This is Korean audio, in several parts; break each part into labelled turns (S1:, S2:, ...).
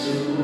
S1: 주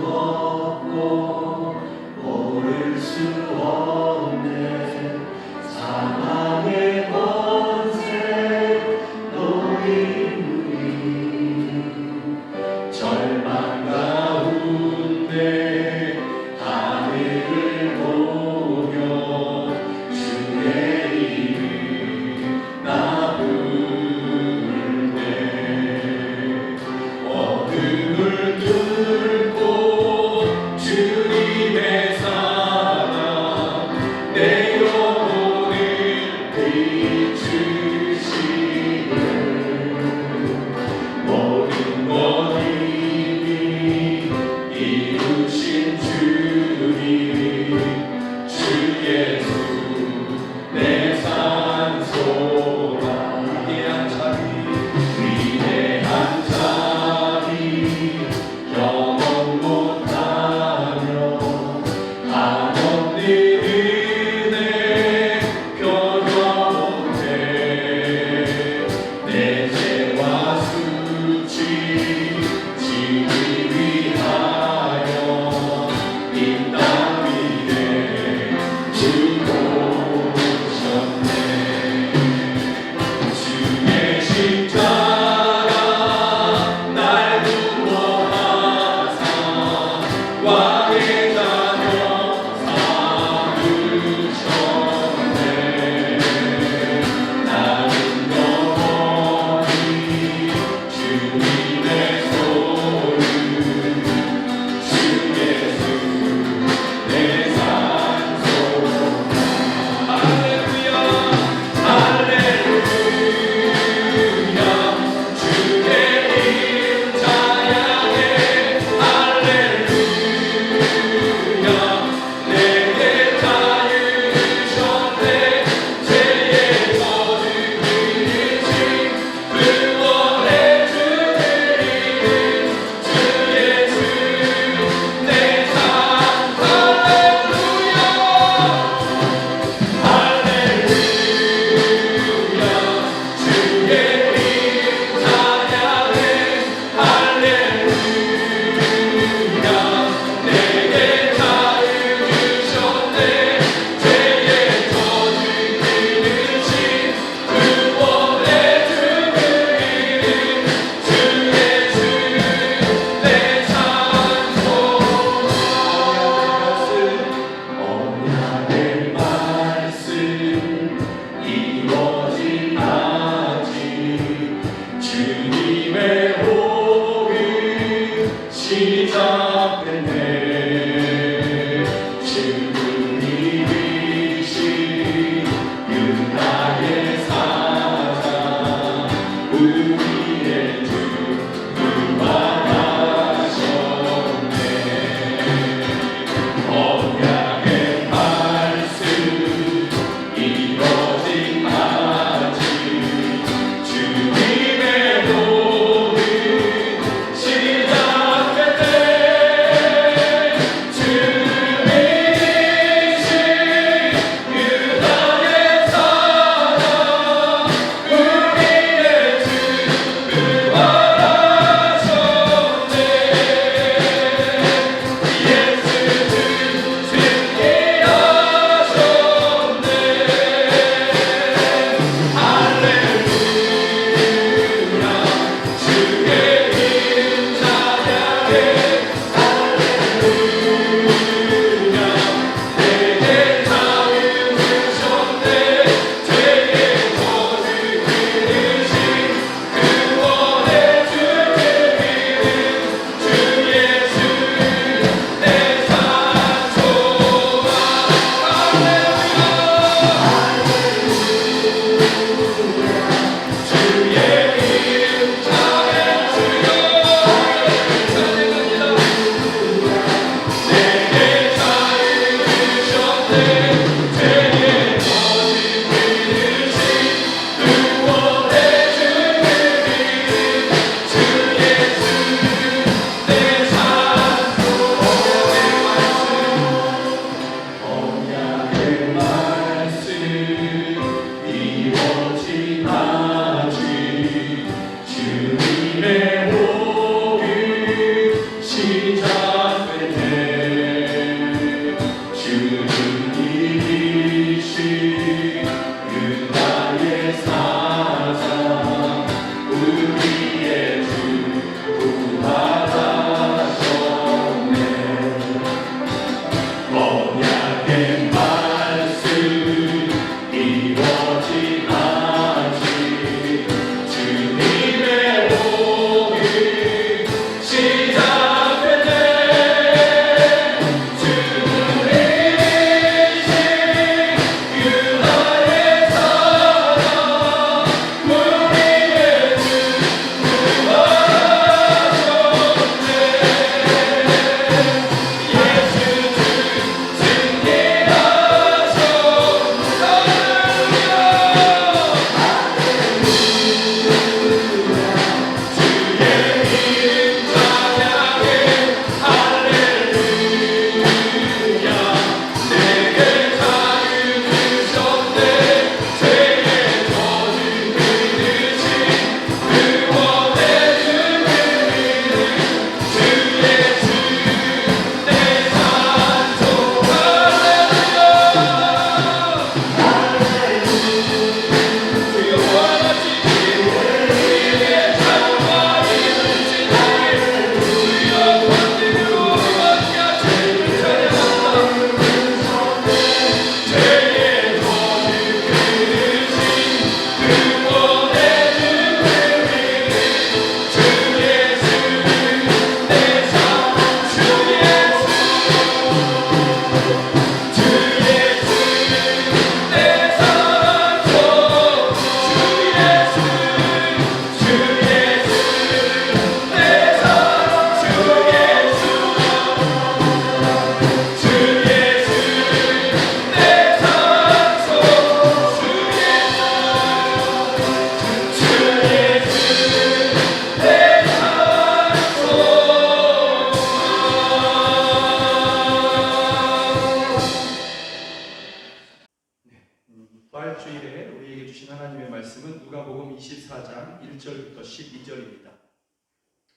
S1: 1절부터 12절입니다.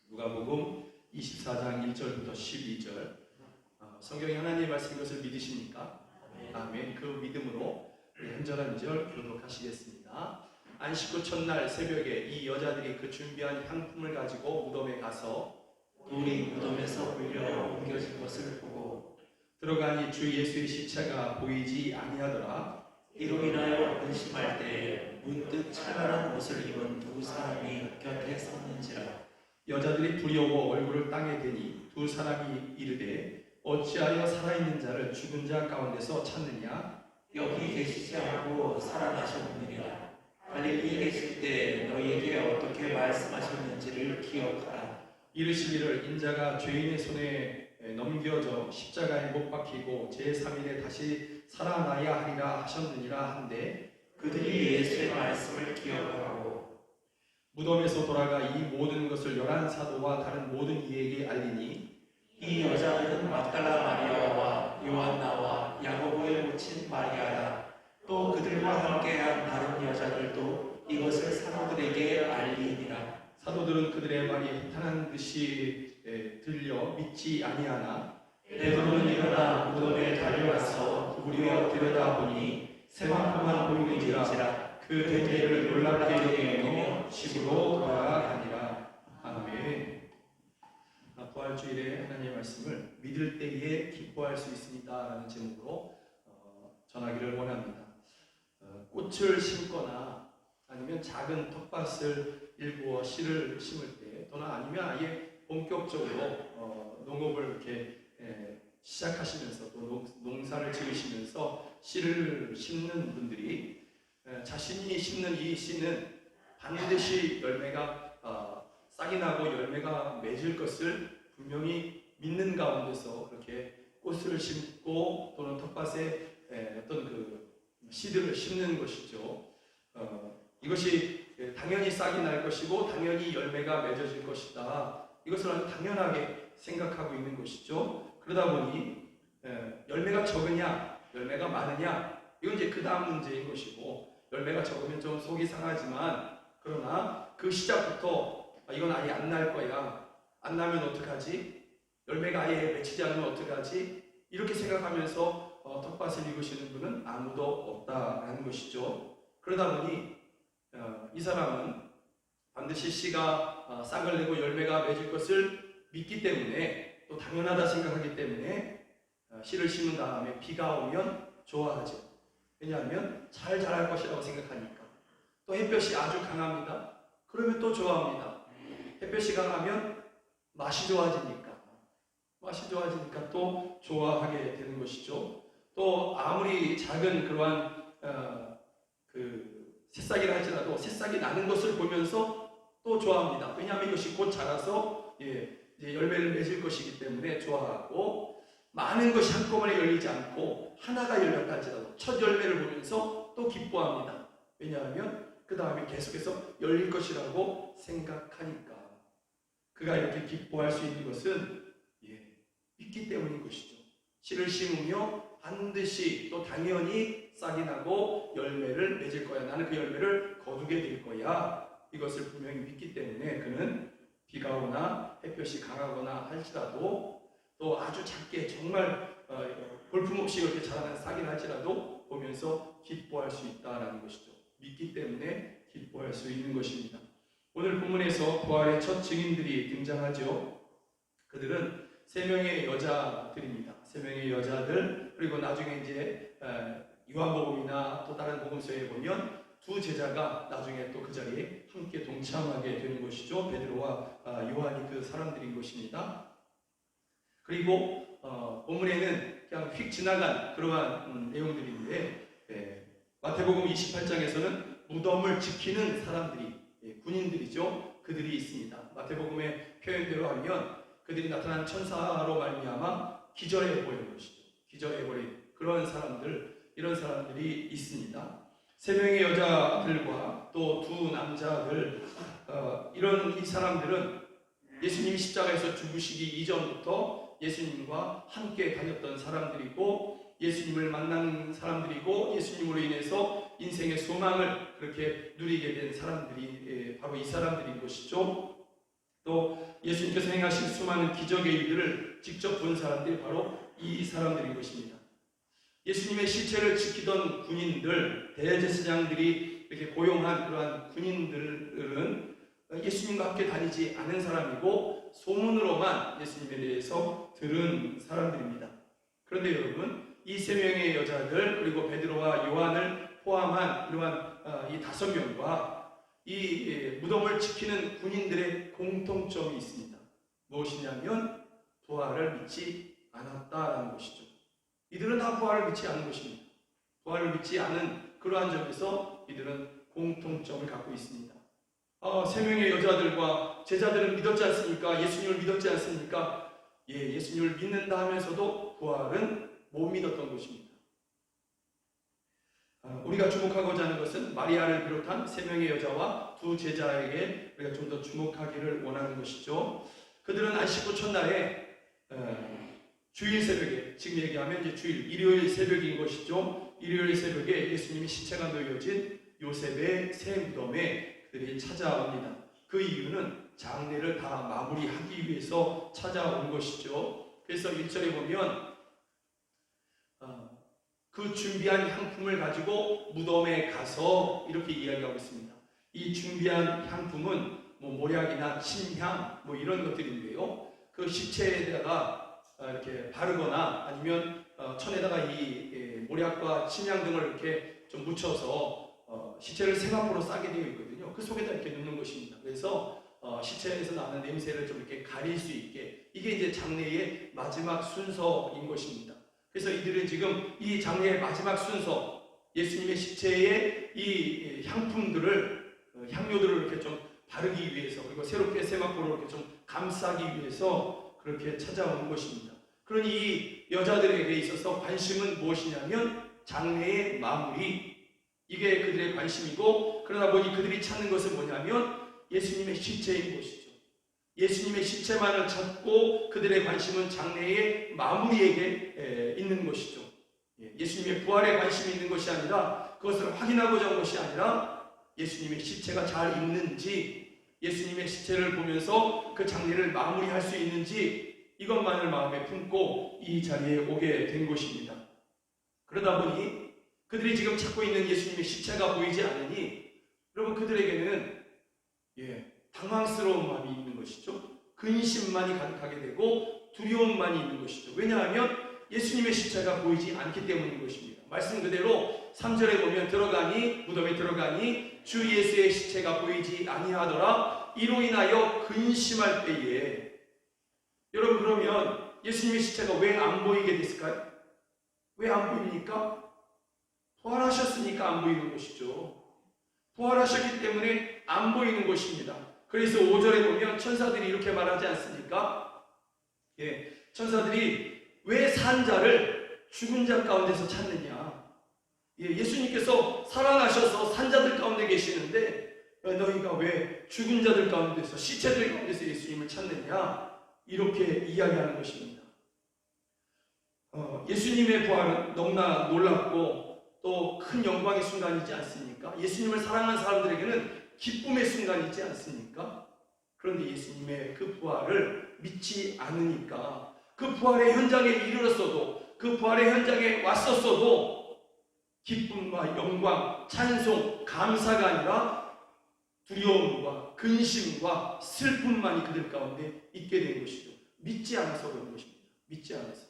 S1: 누가복음 24장 1절부터 12절. 성경이 하나님의 말씀인 것을 믿으십니까? 아멘. 그 믿음으로 한 절 한 절 교독하시겠습니다. 안식 후 첫날 새벽에 이 여자들이 그 준비한 향품을 가지고 무덤에 가서
S2: 돌이 무덤에서 불려 옮겨진 것을 보고
S1: 들어가니 주 예수의 시체가 보이지 아니하더라.
S2: 이로 인하여 근심할 때에 문득 찬란한 옷을 입은 두 사람이 곁에 섰는지라.
S1: 여자들이 두려워 얼굴을 땅에 대니 두 사람이 이르되 어찌하여 살아있는 자를 죽은 자 가운데서 찾느냐?
S2: 여기 계시지 않고 살아나셨느니라. 갈릴리에 계실 때 너희에게 어떻게 말씀하셨는지를 기억하라.
S1: 이르시기를 인자가 죄인의 손에 넘겨져 십자가에 못 박히고 제3일에 다시 살아나야 하리라 하셨느니라 한데
S2: 그들이 예수의 말씀을 기억하고
S1: 무덤에서 돌아가 이 모든 것을 11 사도와 다른 모든 이에게 알리니
S2: 이 여자는 막달라 마리아와 요한나와 야고보의 모친 마리아라. 또 그들과 함께한 다른 여자들도 이것을 사도들에게 알리니라.
S1: 사도들은 그들의 말이 해탄한 듯이 들려 믿지 아니하나
S2: 베드로는 일어나 무덤에 달려가서 구부려 들여다보니 세마포만 보이는지라.
S1: 그 대제를 놀랍게 여기며 집으로 돌아가니라. 아멘. 부활주일에 하나님의 말씀을 믿을 때에 기뻐할 수 있습니다 라는 제목으로 전하기를 원합니다. 꽃을 심거나 아니면 작은 텃밭을 일구어 씨를 심을 때 또는 아니면 아예 본격적으로 농업을 이렇게 시작하시면서 또 농사를 지으시면서 씨를 심는 분들이 자신이 심는 이 씨는 반드시 열매가 싹이 나고 열매가 맺을 것을 분명히 믿는 가운데서 그렇게 꽃을 심고 또는 텃밭에 어떤 그 씨들을 심는 것이죠. 이것이 당연히 싹이 날 것이고 당연히 열매가 맺어질 것이다. 이것을 아주 당연하게 생각하고 있는 것이죠. 그러다 보니 열매가 적으냐 열매가 많으냐 이건 이제 그 다음 문제인 것이고, 열매가 적으면 좀 속이 상하지만 그러나 그 시작부터 이건 아예 안 날 거야, 안 나면 어떡하지, 열매가 아예 맺히지 않으면 어떡하지, 이렇게 생각하면서 텃밭을 읽으시는 분은 아무도 없다라는 것이죠. 그러다 보니 이 사람은 반드시 씨가 싹을 내고 열매가 맺을 것을 믿기 때문에, 또 당연하다 생각하기 때문에 씨를 심은 다음에 비가 오면 좋아하죠. 왜냐하면 잘 자랄 것이라고 생각하니까. 또 햇볕이 아주 강합니다. 그러면 또 좋아합니다. 햇볕이 강하면 맛이 좋아지니까 또 좋아하게 되는 것이죠. 또 아무리 작은 그러한 새싹이라 할지라도 새싹이 나는 것을 보면서 또 좋아합니다. 왜냐하면 이것이 곧 자라서 이제 열매를 맺을 것이기 때문에 좋아하고, 많은 것이 한꺼번에 열리지 않고 하나가 열렸다 할지라도 첫 열매를 보면서 또 기뻐합니다. 왜냐하면 그 다음에 계속해서 열릴 것이라고 생각하니까. 그가 이렇게 기뻐할 수 있는 것은 믿기 때문인 것이죠. 씨를 심으며 반드시 또 당연히 싹이 나고 열매를 맺을 거야, 나는 그 열매를 거두게 될 거야, 이것을 분명히 믿기 때문에 그는 비가 오나 햇볕이 강하거나 할지라도, 또 아주 작게 정말 볼품없이 이렇게 자라는 싹이라 할지라도 보면서 기뻐할 수 있다는 것이죠. 믿기 때문에 기뻐할 수 있는 것입니다. 오늘 본문에서 부활의 첫 증인들이 등장하죠. 그들은 3명의 여자들입니다. 3명의 여자들, 그리고 나중에 이제 요한복음이나 또 다른 복음서에 보면 두 제자가 나중에 또 그 자리에 함께 동참하게 되는 것이죠. 베드로와 요한이 그 사람들인 것입니다. 그리고 본문에는 그냥 휙 지나간 그러한 내용들인데, 마태복음 28장에서는 무덤을 지키는 사람들이, 군인들이죠. 그들이 있습니다. 마태복음의 표현대로 하면 그들이 나타난 천사로 말미암아 기절해버린 것이죠. 기절해버린 그런 사람들, 이런 사람들이 있습니다. 3명의 여자들과 또 2 남자들, 이런 이 사람들은 예수님이 십자가에서 죽으시기 이전부터 예수님과 함께 다녔던 사람들이고, 예수님을 만난 사람들이고 예수님으로 인해서 인생의 소망을 그렇게 누리게 된 사람들이 바로 이 사람들인 것이죠. 또 예수님께서 행하신 수많은 기적의 일들을 직접 본 사람들이 바로 이 사람들인 것입니다. 예수님의 실체를 지키던 군인들, 대제사장들이 이렇게 고용한 그러한 군인들은 예수님과 함께 다니지 않은 사람이고 소문으로만 예수님에 대해서 들은 사람들입니다. 그런데 여러분, 이 세 명의 여자들 그리고 베드로와 요한을 포함한 이러한 이 5명과 이 무덤을 지키는 군인들의 공통점이 있습니다. 무엇이냐면 부활을 믿지 않았다라는 것이죠. 이들은 다 부활을 믿지 않은 것입니다. 부활을 믿지 않은 그러한 점에서 이들은 공통점을 갖고 있습니다. 3명의 여자들과 제자들은 믿었지 않습니까? 예수님을 믿었지 않습니까? 예수님을 믿는다 하면서도 부활은 못 믿었던 것입니다. 우리가 주목하고자 하는 것은 마리아를 비롯한 3명의 여자와 2 제자에게 우리가 좀 더 주목하기를 원하는 것이죠. 그들은 안식 후 첫날에 주일 새벽에, 지금 얘기하면 이제 주일, 일요일 새벽인 것이죠. 일요일 새벽에 예수님의 시체가 놓여진 요셉의 새 무덤에 그들이 찾아옵니다. 그 이유는 장례를 다 마무리하기 위해서 찾아온 것이죠. 그래서 1절에 보면 그 준비한 향품을 가지고 무덤에 가서 이렇게 이야기하고 있습니다. 이 준비한 향품은 모략이나 침향 이런 것들인데요. 그 시체에다가 이렇게 바르거나 아니면 천에다가 이 모략과 침향 등을 이렇게 좀 묻혀서 시체를 세마포로 싸게 되어 있거든요. 그 속에다 이렇게 넣는 것입니다. 그래서 시체에서 나는 냄새를 좀 이렇게 가릴 수 있게, 이게 이제 장례의 마지막 순서인 것입니다. 그래서 이들은 지금 이 장례의 마지막 순서, 예수님의 시체에 이 향품들을, 향료들을 이렇게 좀 바르기 위해서, 그리고 새롭게 세마포로 이렇게 좀 감싸기 위해서 그렇게 찾아오는 것입니다. 그러니 이 여자들에게 있어서 관심은 무엇이냐면 장례의 마무리, 이게 그들의 관심이고, 그러다 보니 그들이 찾는 것은 뭐냐면 예수님의 시체인 것이죠. 예수님의 시체만을 찾고 그들의 관심은 장례의 마무리에게 있는 것이죠. 예수님의 부활에 관심이 있는 것이 아니라, 그것을 확인하고자 한 것이 아니라 예수님의 시체가 잘 있는지, 예수님의 시체를 보면서 그 장례를 마무리할 수 있는지, 이것만을 마음에 품고 이 자리에 오게 된 것입니다. 그러다 보니 그들이 지금 찾고 있는 예수님의 시체가 보이지 않으니 여러분, 그들에게는 당황스러운 마음이 있는 것이죠. 근심만이 가득하게 되고 두려움만이 있는 것이죠. 왜냐하면 예수님의 시체가 보이지 않기 때문인 것입니다. 말씀 그대로 3절에 보면 무덤에 들어가니 주 예수의 시체가 보이지 아니하더라. 이로 인하여 근심할 때에, 여러분, 그러면 예수님의 시체가 왜 안 보이게 됐을까요? 왜 안 보입니까? 부활하셨으니까 안 보이는 것이죠. 부활하셨기 때문에 안 보이는 것입니다. 그래서 5절에 보면 천사들이 이렇게 말하지 않습니까? 천사들이 왜 산 자를 죽은 자 가운데서 찾느냐? 예수님께서 살아나셔서 산 자들 가운데 계시는데 너희가 왜 죽은 자들 가운데서, 시체들 가운데서 예수님을 찾느냐? 이렇게 이야기하는 것입니다. 예수님의 부활은 너무나 놀랍고 또 큰 영광의 순간이지 않습니까? 예수님을 사랑하는 사람들에게는 기쁨의 순간이지 않습니까? 그런데 예수님의 그 부활을 믿지 않으니까, 그 부활의 현장에 이르렀어도, 그 부활의 현장에 왔었어도 기쁨과 영광, 찬송, 감사가 아니라 두려움과 근심과 슬픔만이 그들 가운데 있게 된 것이죠. 믿지 않아서 그런 것입니다. 믿지 않아서.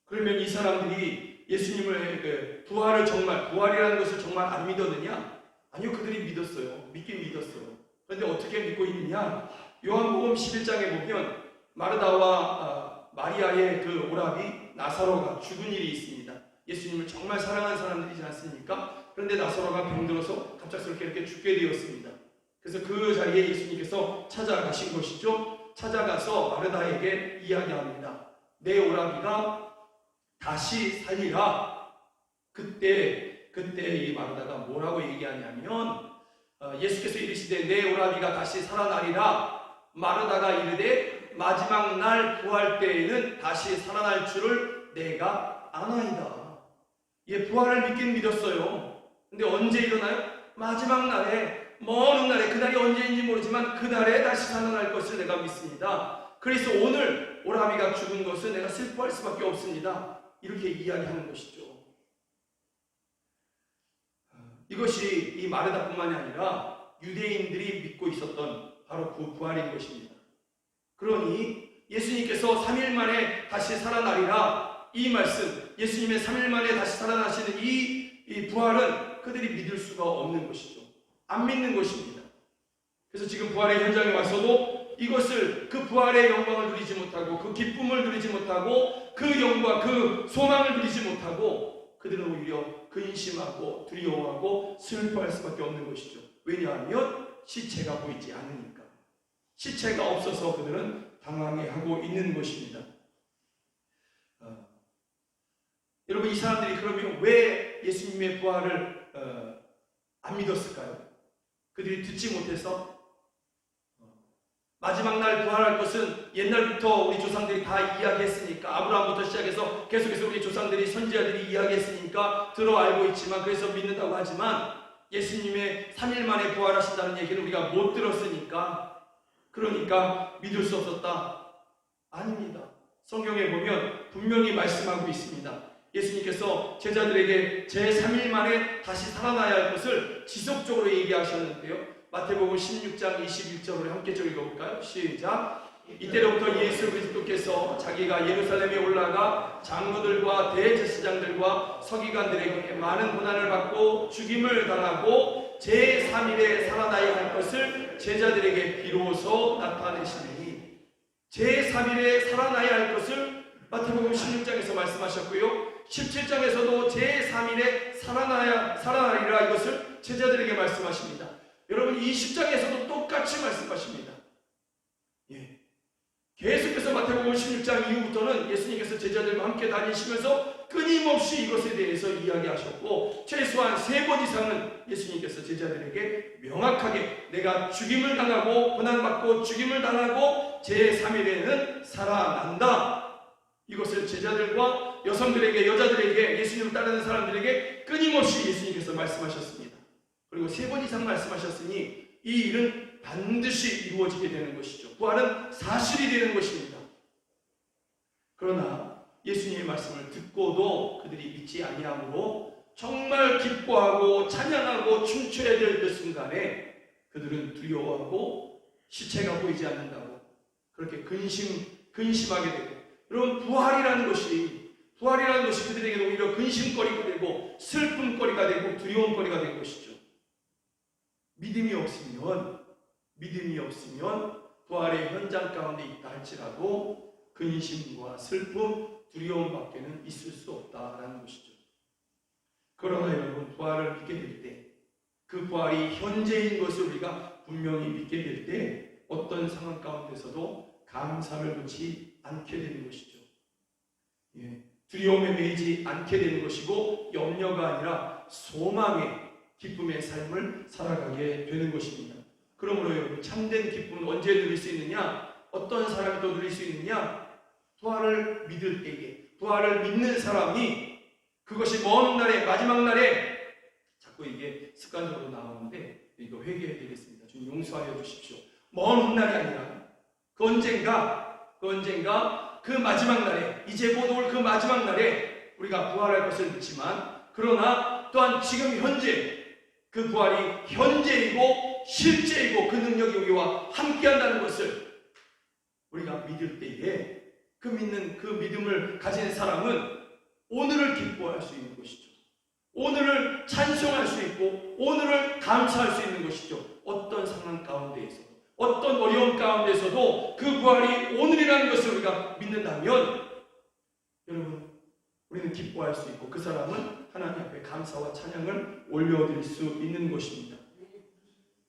S1: 그러면 이 사람들이 예수님의 부활이라는 것을 정말 안 믿었느냐? 아니요, 그들이 믿었어요. 믿긴 믿었어요. 그런데 어떻게 믿고 있느냐? 요한복음 11장에 보면 마르다와 마리아의 그 오라비 나사로가 죽은 일이 있습니다. 예수님을 정말 사랑하는 사람들이지 않습니까? 그런데 나사로가 병들어서 갑작스럽게 이렇게 죽게 되었습니다. 그래서 그 자리에 예수님께서 찾아가신 것이죠. 찾아가서 마르다에게 이야기합니다. 내 오라비가 다시 살리라. 그때 이 마르다가 뭐라고 얘기하냐면, 예수께서 이르시되 내 오라비가 다시 살아나리라. 마르다가 이르되 마지막 날 부활 때에는 다시 살아날 줄을 내가 아나이다. 예, 부활을 믿긴 믿었어요. 근데 언제 일어나요? 마지막 날에, 먼 훗날에, 그날이 언제인지 모르지만 그날에 다시 살아날 것을 내가 믿습니다. 그래서 오늘 오라비가 죽은 것을 내가 슬퍼할 수밖에 없습니다. 이렇게 이야기하는 것이죠. 이것이 이 마르다뿐만이 아니라 유대인들이 믿고 있었던 바로 그 부활인 것입니다. 그러니 예수님께서 3일 만에 다시 살아나리라, 이 말씀, 예수님의 3일 만에 다시 살아나시는 이 부활은 그들이 믿을 수가 없는 것이죠. 안 믿는 것입니다. 그래서 지금 부활의 현장에 와서도 이것을, 그 부활의 영광을 누리지 못하고, 그 기쁨을 누리지 못하고, 그 영광, 그 소망을 누리지 못하고, 그들은 오히려 근심하고 두려워하고 슬퍼할 수밖에 없는 것이죠. 왜냐하면 시체가 보이지 않으니까. 시체가 없어서 그들은 당황해하고 있는 것입니다. 여러분, 이 사람들이 그러면 왜 예수님의 부활을 안 믿었을까요? 그들이 듣지 못해서, 마지막 날 부활할 것은 옛날부터 우리 조상들이 다 이야기했으니까, 아브라함부터 시작해서 계속해서 우리 조상들이, 선지자들이 이야기했으니까 들어 알고 있지만, 그래서 믿는다고 하지만 예수님의 3일 만에 부활하신다는 얘기는 우리가 못 들었으니까, 그러니까 믿을 수 없었다? 아닙니다. 성경에 보면 분명히 말씀하고 있습니다. 예수님께서 제자들에게 제3일 만에 다시 살아나야 할 것을 지속적으로 얘기하셨는데요. 마태복음 16장 21절을 함께 읽어볼까요? 시작. 이때로부터 예수 그리스도께서 자기가 예루살렘에 올라가 장로들과 대제사장들과 서기관들에게 많은 고난을 받고 죽임을 당하고 제3일에 살아나야 할 것을 제자들에게 비로소 나타내시니, 제3일에 살아나야 할 것을 마태복음 16장에서 말씀하셨고요, 17장에서도 제3일에 살아나리라, 이것을 제자들에게 말씀하십니다. 여러분, 20장에서도 똑같이 말씀하십니다. 예. 계속해서 마태복음 16장 이후부터는 예수님께서 제자들과 함께 다니시면서 끊임없이 이것에 대해서 이야기하셨고, 최소한 3번 이상은 예수님께서 제자들에게 명확하게 내가 죽임을 당하고 고난받고 죽임을 당하고 제3일에는 살아난다, 이것을 제자들과 여성들에게, 여자들에게, 예수님을 따르는 사람들에게 끊임없이 예수님께서 말씀하셨습니다. 그리고 3번 이상 말씀하셨으니 이 일은 반드시 이루어지게 되는 것이죠. 부활은 사실이 되는 것입니다. 그러나 예수님의 말씀을 듣고도 그들이 믿지 아니하므로 정말 기뻐하고 찬양하고 춤춰야 될 그 순간에 그들은 두려워하고 시체가 보이지 않는다고 그렇게 근심하게 되고, 여러분, 부활이라는 것이 그들에게 오히려 근심거리가 되고 슬픔거리가 되고 두려움거리가 된 것이죠. 믿음이 없으면 부활의 현장 가운데 있다 할지라도 근심과 슬픔, 두려움밖에는 있을 수 없다라는 것이죠. 그러나 여러분, 부활을 믿게 될 때, 그 부활이 현재인 것을 우리가 분명히 믿게 될 때 어떤 상황 가운데서도 감사를 놓지 않게 되는 것이죠. 예. 두려움에 매이지 않게 되는 것이고, 염려가 아니라 소망의, 기쁨의 삶을 살아가게 되는 것입니다. 그러므로 여러분, 참된 기쁨은 언제 누릴 수 있느냐? 어떤 사람이 또 누릴 수 있느냐? 부활을 믿을 때에, 부활을 믿는 사람이, 그것이 먼 날에, 마지막 날에, 자꾸 이게 습관적으로 나오는데 이거 회개해야 되겠습니다. 좀 용서하여 주십시오. 먼 훗날이 아니라 그 언젠가 그 마지막 날에, 이제 곧 올 그 마지막 날에 우리가 부활할 것을 믿지만, 그러나 또한 지금 현재 그 부활이 현재이고 실제이고 그 능력이 우리와 함께한다는 것을 우리가 믿을 때에, 그 믿음을 가진 사람은 오늘을 기뻐할 수 있는 것이죠. 오늘을 찬송할 수 있고 오늘을 감사할 수 있는 것이죠. 어떤 상황 가운데에서도, 어떤 어려움 가운데서도 그 부활이 오늘이라는 것을 우리가 믿는다면, 여러분, 우리는 기뻐할 수 있고 그 사람은 하나님 앞에 감사와 찬양을 올려드릴 수 있는 것입니다.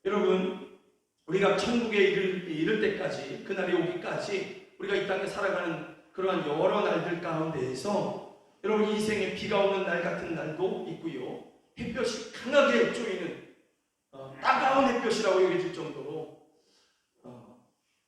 S1: 여러분, 우리가 천국에 이를 때까지, 그날이 오기까지 우리가 이 땅에 살아가는 그러한 여러 날들 가운데에서, 여러분, 인생에 비가 오는 날 같은 날도 있고요, 햇볕이 강하게 쪼이는 따가운 햇볕이라고 여겨질 정도로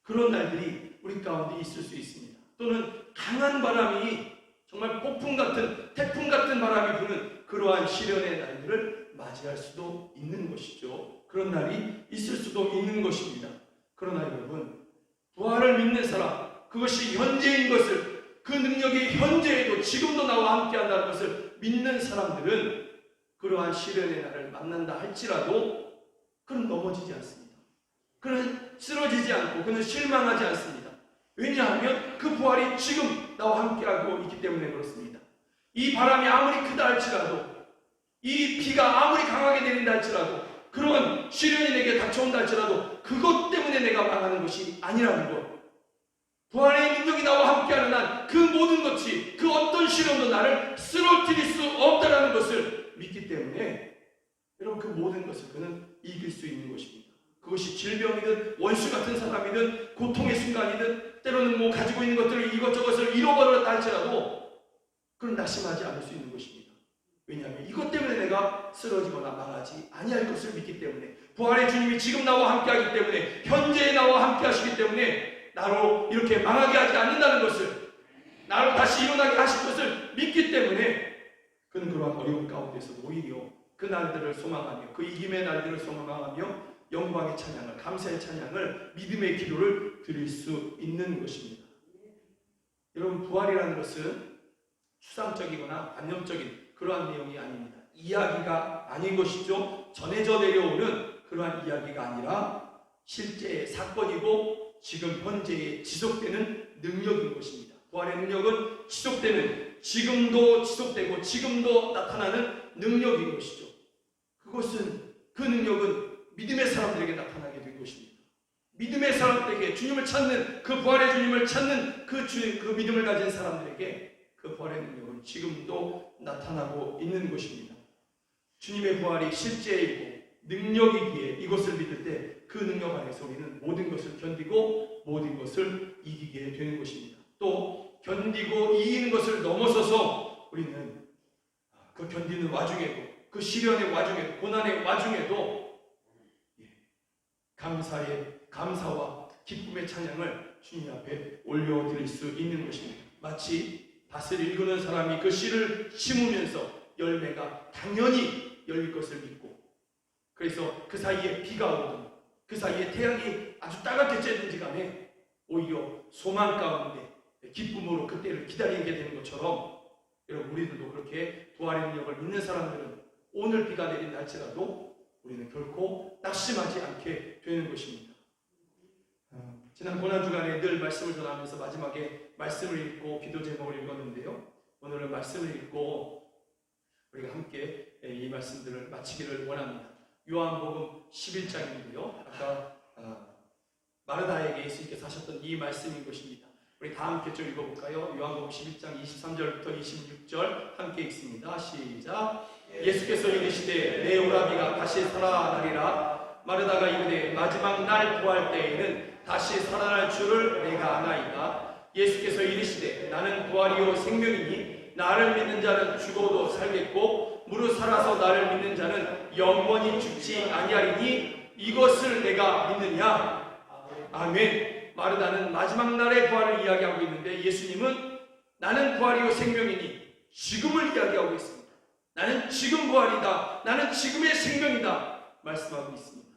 S1: 그런 날들이 우리 가운데 있을 수 있습니다. 또는 강한 바람이 정말 폭풍 같은 태풍 같은 바람이 부는 그러한 시련의 날들을 맞이할 수도 있는 것이죠. 그런 날이 있을 수도 있는 것입니다. 그러나 여러분, 부활을 믿는 사람, 그것이 현재인 것을, 그 능력이 현재에도 지금도 나와 함께한다는 것을 믿는 사람들은 그러한 시련의 날을 만난다 할지라도 그는 넘어지지 않습니다. 그는 쓰러지지 않고 그는 실망하지 않습니다. 왜냐하면 그 부활이 지금 나와 함께하고 있기 때문에 그렇습니다. 이 바람이 아무리 크다 할지라도, 이 비가 아무리 강하게 내린다 할지라도, 그런 시련이 내게 닥쳐온다 할지라도 그것 때문에 내가 망하는 것이 아니라는 것, 부활의 능력이 나와 함께하는 한 그 모든 것이, 그 어떤 시련도 나를 쓰러뜨릴 수 없다는 것을 믿기 때문에 여러분, 그 모든 것을 그는 이길 수 있는 것입니다. 그것이 질병이든 원수 같은 사람이든 고통의 순간이든 때로는 가지고 있는 것들을 이것저것을 잃어버렸다 할지라도 그는 낙심하지 않을 수 있는 것입니다. 왜냐하면 이것 때문에 내가 쓰러지거나 망하지 아니할 것을 믿기 때문에, 부활의 주님이 지금 나와 함께하기 때문에, 현재에 나와 함께하시기 때문에 나로 이렇게 망하게 하지 않는다는 것을, 나로 다시 일어나게 하실 것을 믿기 때문에 그는 그러한 어려운 가운데서도 오히려 그 날들을 소망하며, 그 이김의 날들을 소망하며 영광의 찬양을, 감사의 찬양을, 믿음의 기도를 드릴 수 있는 것입니다. 여러분, 부활이라는 것은 추상적이거나 관념적인 그러한 내용이 아닙니다. 이야기가 아닌 것이죠. 전해져 내려오는 그러한 이야기가 아니라 실제의 사건이고 지금 현재에 지속되는 능력인 것입니다. 부활의 능력은 지속되는, 지금도 지속되고 지금도 나타나는 능력인 것이죠. 그것은, 그 능력은 믿음의 사람들에게 나타나게 된 것입니다. 믿음의 사람들에게, 주님을 찾는, 그 부활의 주님을 찾는 그 믿음을 가진 사람들에게 그 부활의 능력은 지금도 나타나고 있는 것입니다. 주님의 부활이 실제이고 능력이기에 이것을 믿을 때 그 능력 안에서 우리는 모든 것을 견디고 모든 것을 이기게 되는 것입니다. 또 견디고 이기는 것을 넘어서서 우리는 그 견디는 와중에도, 그 시련의 와중에도, 고난의 와중에도 감사와 기쁨의 찬양을 주님 앞에 올려드릴 수 있는 것입니다. 마치 밭을 일구는 사람이 그 씨를 심으면서 열매가 당연히 열릴 것을 믿고, 그래서 그 사이에 비가 오든 그 사이에 태양이 아주 따갑게 쬐든지 간에 오히려 소망 가운데 기쁨으로 그때를 기다리게 되는 것처럼, 여러분, 우리들도 그렇게 부활의 능력을 믿는 사람들은 오늘 비가 내린다 할지라도 우리는 결코 낙심하지 않게 되는 것입니다. 지난 고난주간에 늘 말씀을 전하면서 마지막에 말씀을 읽고 기도 제목을 읽었는데요, 오늘은 말씀을 읽고 우리가 함께 이 말씀들을 마치기를 원합니다. 요한복음 11장인데요, 아까 마르다에게 예수님께서 하셨던 이 말씀인 것입니다. 우리 다 함께 좀 읽어볼까요? 요한복음 11장 23절부터 26절 함께 읽습니다. 시작. 예수께서 이르시되 내 오라비가 다시 살아나리라. 마르다가 이르되 마지막 날 부활 때에는 다시 살아날 줄을 내가 아나이다. 예수께서 이르시되 나는 부활이요 생명이니 나를 믿는 자는 죽어도 살겠고 무릇 살아서 나를 믿는 자는 영원히 죽지 아니하리니 이것을 내가 믿느냐. 아멘. 마르다는 마지막 날의 부활을 이야기하고 있는데, 예수님은 나는 부활이요 생명이니 지금을 이야기하고 있습니다. 나는 지금 부활이다, 나는 지금의 생명이다 말씀하고 있습니다.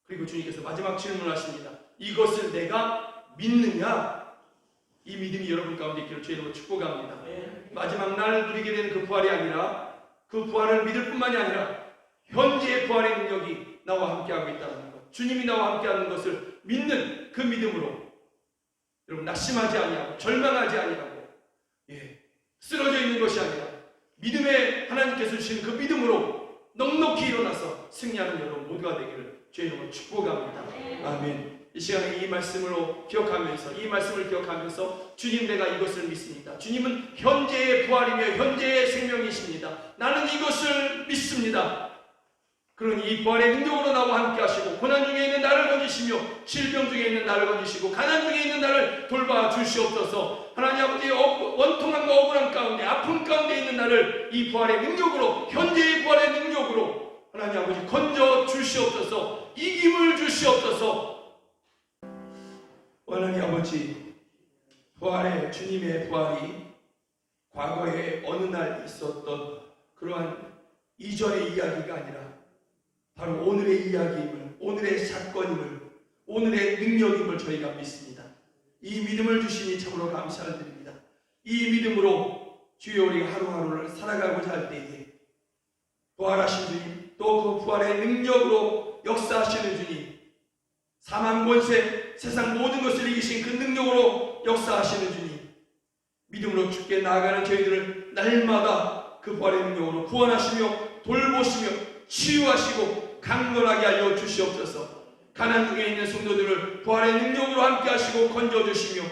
S1: 그리고 주님께서 마지막 질문하십니다. 이것을 내가 믿느냐? 이 믿음이 여러분 가운데 있기를 주의 이름으로 축복합니다. 마지막 날 누리게 되는 그 부활이 아니라, 그 부활을 믿을 뿐만이 아니라 현재의 부활의 능력이 나와 함께하고 있다는 것, 주님이 나와 함께하는 것을 믿는 그 믿음으로 여러분 낙심하지 아니하고 절망하지 아니하고 쓰러져 있는 것이 아니라 믿음의 하나님께서 주시는 그 믿음으로 넉넉히 일어나서 승리하는 여러분 모두가 되기를 주의 이름으로 축복합니다. 아멘. 이 시간에 이 말씀을 기억하면서 주님, 내가 이것을 믿습니다. 주님은 현재의 부활이며 현재의 생명이십니다. 나는 이것을 믿습니다. 그러니 이 부활의 능력으로 나와 함께 하시고 고난 중에 있는 나를 건지시며 질병 중에 있는 나를 건지시고 가난 중에 있는 나를 돌봐 주시옵소서. 하나님 아버지의 원통함과 억울함 가운데, 아픔 가운데 있는 나를 이 부활의 능력으로, 현재의 부활의 능력으로 하나님 아버지 건져 주시옵소서. 이김을 주시옵소서. 하나님 아버지, 부활의 주님의 부활이 과거에 어느 날 있었던 그러한 이전의 이야기가 아니라 바로 오늘의 이야기임을, 오늘의 사건임을, 오늘의 능력임을 저희가 믿습니다. 이 믿음을 주시니 참으로 감사를 드립니다. 이 믿음으로 주여 우리 하루하루를 살아가고자 할 때에 부활하신 주님, 또 그 부활의 능력으로 역사하시는 주님, 사망 권세, 세상 모든 것을 이기신 그 능력으로 역사하시는 주님, 믿음으로 주께 나아가는 저희들을 날마다 그 부활의 능력으로 구원하시며 돌보시며 치유하시고 강건하게 하여 주시옵소서. 가난 중에 있는 성도들을 부활의 능력으로 함께 하시고 건져주시며,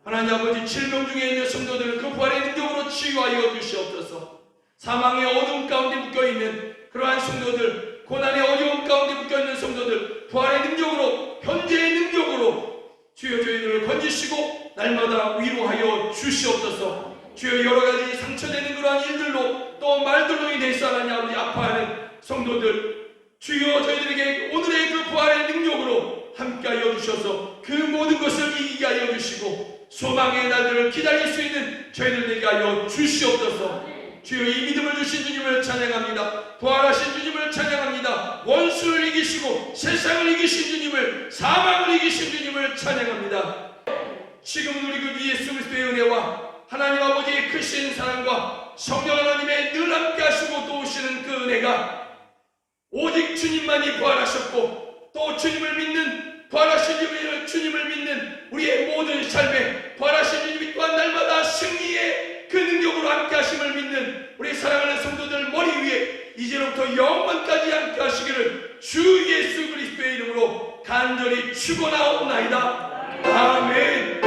S1: 하나님 아버지 질병 중에 있는 성도들을 그 부활의 능력으로 치유하여 주시옵소서. 사망의 어두움 가운데 묶여있는 그러한 성도들, 고난의 어려움 가운데 묶여있는 성도들, 부활의 능력으로, 현재의 능력으로 주여 저희들을 건지시고 날마다 위로하여 주시옵소서. 주여 여러가지 상처되는 그러한 일들로 또 말들로 인해서 하나님 아버지 아파하는 성도들, 주여 저희들에게 오늘의 그 부활의 능력으로 함께하여 주셔서 그 모든 것을 이기게 하여 주시고 소망의 날들을 기다릴 수 있는 저희들에게 하여 주시옵소서. 주여 이 믿음을 주신 주님을 찬양합니다. 부활하신 주님을 찬양합니다. 원수를 이기시고 세상을 이기신 주님을, 사망을 이기신 주님을 찬양합니다. 지금 우리 그 예수 그리스도의 은혜와 하나님 아버지의 크신 사랑과 성령 하나님의 늘 함께 하시고 도우시는 그 은혜가 오직 주님만이 부활하셨고 또 주님을 믿는, 부활하신 주님을 믿는 우리의 모든 삶에 부활하신 주님이 또한 날마다 승리의 그 능력으로 함께 하심을 믿는 우리 사랑하는 성도들 머리 위에 이제로부터 영원까지 함께 하시기를 주 예수 그리스도의 이름으로 간절히 축원하옵나이다. 아멘.